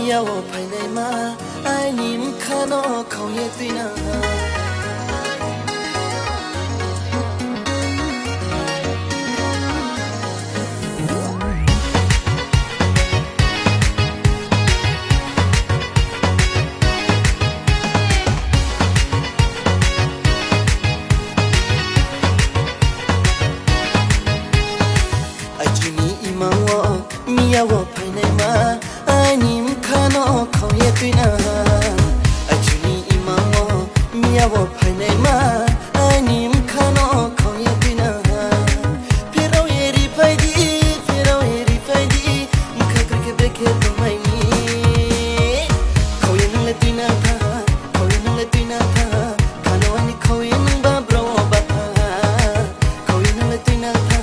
miya wo phai nai ma ai nim khano khong ye tina miya wo phai nai ma ai nim khano khong ye tina achuni imam wo miya wo phai nai ma ai nim khano khong ye tina phirau ye ri phai di khakar ke breke to mai ni khoye nang le tina tha khano ani khoye nang ba bro ba tha khoye nang le tina tha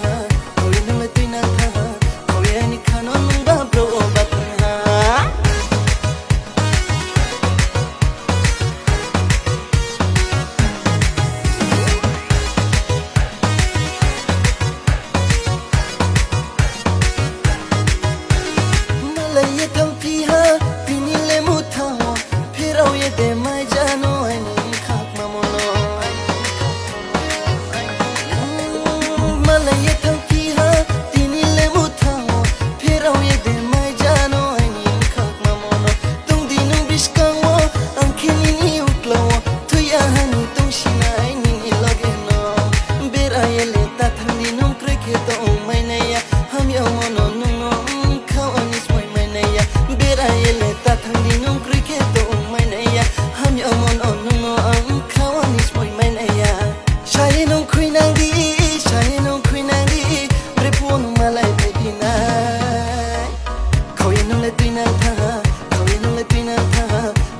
ye thau phi ha pini le mu tha phirau ye de mai jano ai nim khak ma mono malay ye thau phi ha pini le mu tha phirau ye de mai jano ai nim khak ma mono tung di nung biska wo ankhini ni utlo tu ya hani tung shina ai ning iloge no bera ye le ta thang di nung kre ke to mai na ya ham yo mono nung no khau ani bera ele ta thang nung cricket to mai na ya ham yo mon on no am khawani smoi mai na ya shai nung khui nang di prepo nung malai pe dina khoye nung le tina tha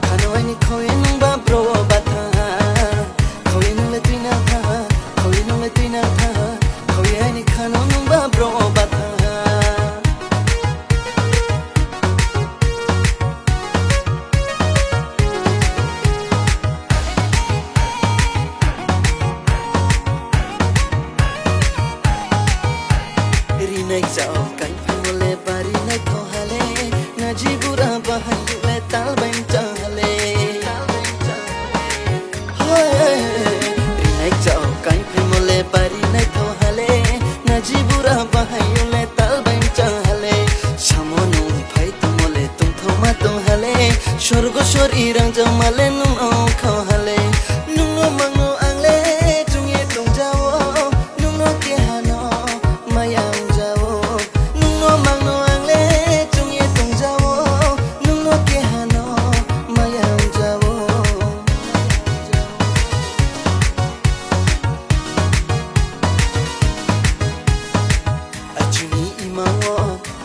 khano ai ni khoye nung ba bro ba tha khoye nung le tina tha khoye ai ni khano nung ba bro ba tha nai chao kai phole bari nai tho hale na jibura bahai le tal bain chale hoy nai chao kai phole bari nai tho hale na jibura bahai le tal bain chale samonu phai tumole tum thoma to hale sorgo sori rang jamale nung o kho hale nung no mango angle tungye tung jawo nung no ke hano maya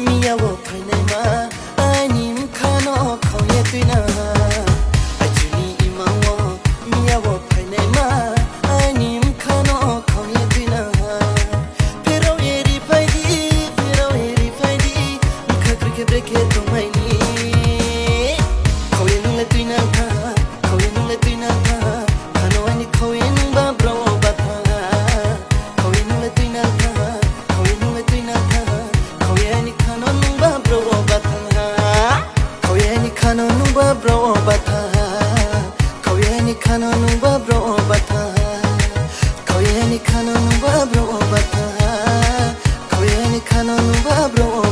miya wo phai nai ma ai nim khano khong ye tina achuni imam wo miya wo phai nai ma ai nim khano khong ye tina phirau ye ri phai di khakar ke breke to mai ni khoye nung le tina tha khano ani khoye nung ba bro ba tha khoye nung le tina tha khano nung ba bro ba tha khoye ni khano nung ba bro ba tha khoye ni khano nung ba bro ba tha khoye ni khano nung ba bro ba tha khoye ni khano nung ba bro